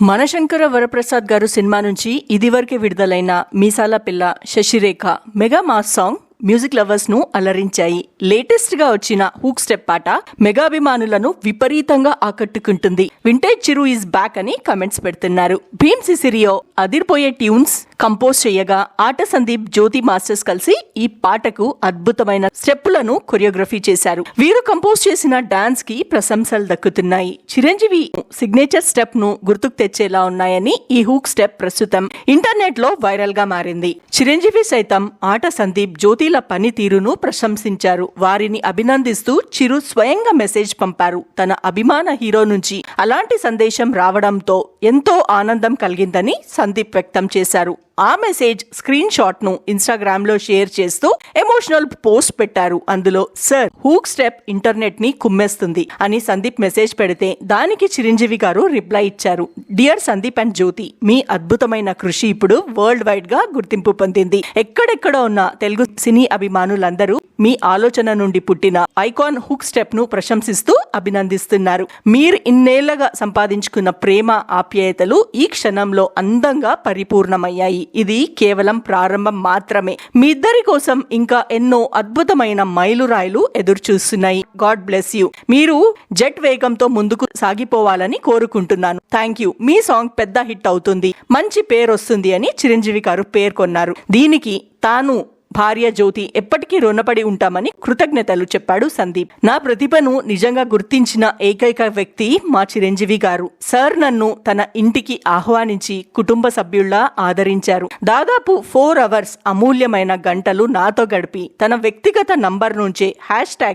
మనశంకర వరప్రసాద్ గారు సినిమా నుంచి ఇదివరకే విడుదలైన Meesala Pilla, Sasirekha mega mass song music lovers ను అలరించాయి. లేటెస్ట్ గా వచ్చిన హూక్ స్టెప్ పాట మెగాభిమానులను విపరీతంగా ఆకట్టుకుంటుంది. వింటేజ్ చిరు ఈజ్ బ్యాక్ అని కమెంట్స్ పెడుతున్నారు. భీమ్ సిసిరియో అదిరిపోయే ట్యూన్స్ కంపోజ్ చేయగా ఆట సందీప్, జ్యోతి మాస్టర్స్ కలిసి ఈ పాటకు అద్భుతమైన స్టెప్పులను కొరియోగ్రఫీ చేశారు. వీరు కంపోజ్ చేసిన డాన్స్ కి ప్రశంసలు దక్కుతున్నాయి. చిరంజీవి సిగ్నేచర్ స్టెప్ ను గుర్తుకు తెచ్చేలా ఉన్నాయని ఈ హూక్ స్టెప్ ప్రస్తుతం ఇంటర్నెట్ లో వైరల్ గా మారింది. చిరంజీవి సైతం ఆట సందీప్, జ్యోతి పనితీరును ప్రశంసించారు. వారిని అభినందిస్తూ చిరు స్వయంగా మెసేజ్ పంపారు. తన అభిమాన హీరో నుంచి అలాంటి సందేశం రావడంతో ఎంతో ఆనందం కలిగిందని సందీప్ వ్యక్తం చేశారు. ఆ మెసేజ్ స్క్రీన్ షాట్ ను ఇన్స్టాగ్రామ్ లో షేర్ చేస్తూ ఎమోషనల్ పోస్ట్ పెట్టారు. అందులో సార్, హూక్ స్టెప్ ఇంటర్నెట్ ని కుమ్మేస్తుంది అని సందీప్ మెసేజ్ పెడితే దానికి చిరంజీవి గారు రిప్లై ఇచ్చారు. డియర్ సందీప్ అండ్ జ్యోతి, మీ అద్భుతమైన కృషి ఇప్పుడు వరల్డ్ వైడ్ గా గుర్తింపు పొందింది. ఎక్కడెక్కడ ఉన్న తెలుగు సినీ అభిమానులందరూ మీ ఆలోచన నుండి పుట్టిన ఐకాన్ హుక్ స్టెప్ ను ప్రశంసిస్తూ అభినందిస్తున్నారు. మీరు ఇన్నేళ్లగా సంపాదించుకున్న ప్రేమ, ఆప్యాయతలు ఈ క్షణంలో అందంగా పరిపూర్ణమయ్యాయి. ఇది కేవలం ప్రారంభం మాత్రమే. మీ ఇద్దరి కోసం ఇంకా ఎన్నో అద్భుతమైన మైలురాయిలు ఎదురు చూస్తున్నాయి. God bless you. మీరు జెట్ వేగంతో ముందుకు సాగిపోవాలని కోరుకుంటున్నాను. Thank you. మీ సాంగ్ పెద్ద హిట్ అవుతుంది, మంచి పేరు వస్తుంది అని చిరంజీవి గారు పేర్కొన్నారు. దీనికి తాను, భార్య జ్యోతి ఎప్పటికీ రుణపడి ఉంటామని కృతజ్ఞతలు చెప్పాడు సందీప్. నా ప్రతిభను నిజంగా గుర్తించిన ఏకైక వ్యక్తి మా చిరంజీవి గారు. సార్ నన్ను తన ఇంటికి ఆహ్వానించి కుటుంబ సభ్యుల్లా ఆదరించారు. దాదాపు 4 hours అమూల్యమైన గంటలు నాతో గడిపి తన వ్యక్తిగత నంబర్ నుంచే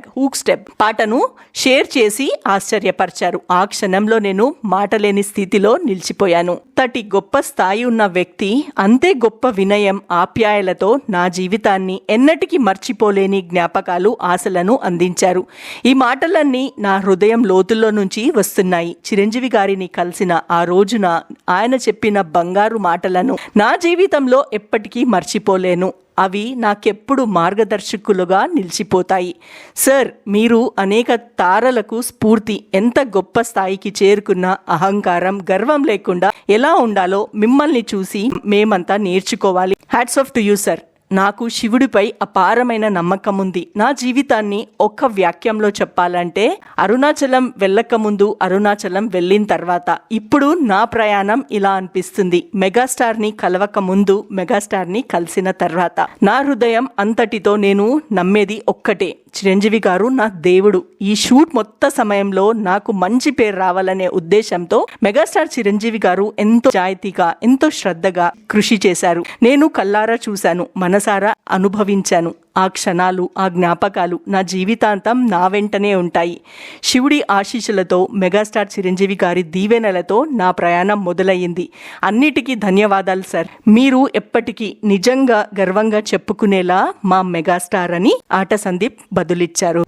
#హూక్ స్టెప్ పాటను షేర్ చేసి ఆశ్చర్యపరిచారు. ఆ క్షణంలో నేను మాటలేని స్థితిలో నిలిచిపోయాను. అంతటి గొప్ప స్థాయి ఉన్న వ్యక్తి అంతే గొప్ప వినయం, ఆప్యాయలతో నా జీవితం ఎన్నటికీ మర్చిపోలేని జ్ఞాపకాలు, ఆశలను అందించారు. ఈ మాటలన్నీ నా హృదయం లోతుల్లో నుంచి వస్తున్నాయి. చిరంజీవి గారిని కలిసిన ఆ రోజున ఆయన చెప్పిన బంగారు మాటలను నా జీవితంలో ఎప్పటికీ మర్చిపోలేను. అవి నాకెప్పుడు మార్గదర్శకులుగా నిలిచిపోతాయి. సార్, మీరు అనేక తారలకు స్ఫూర్తి. ఎంత గొప్ప స్థాయికి చేరుకున్న అహంకారం, గర్వం లేకుండా ఎలా ఉండాలో మిమ్మల్ని చూసి మేమంతా నేర్చుకోవాలి. Hats off to you sir. నాకు శివుడిపై అపారమైన నమ్మకం ఉంది. నా జీవితాన్ని ఒక్క వాక్యంలో చెప్పాలంటే అరుణాచలం వెళ్ళక ముందు, అరుణాచలం వెళ్ళిన తర్వాత. ఇప్పుడు నా ప్రయాణం ఇలా అనిపిస్తుంది. మెగాస్టార్ ని కలవక ముందు, మెగాస్టార్ ని కలిసిన తర్వాత. నా హృదయం అంతటితో నేను నమ్మేది ఒక్కటే, చిరంజీవి గారు నా దేవుడు. ఈ షూట్ మొత్తం సమయంలో నాకు మంచి పేరు రావాలనే ఉద్దేశంతో మెగాస్టార్ చిరంజీవి గారు ఎంతో జాయితీగా, ఎంతో శ్రద్ధగా కృషి చేశారు. నేను కల్లారా చూశాను, మనసారా అనుభవించాను. ఆ క్షణాలు, ఆ జ్ఞాపకాలు నా జీవితాంతం నా వెంటనే ఉంటాయి. శివుడి ఆశీస్సులతో, మెగాస్టార్ చిరంజీవి గారి దీవెనలతో నా ప్రయాణం మొదలయ్యింది. అన్నిటికీ ధన్యవాదాలు సార్. మీరు ఎప్పటికీ నిజంగా గర్వంగా చెప్పుకునేలా మా మెగాస్టార్ అని ఆట సందీప్ బదులిచ్చారు.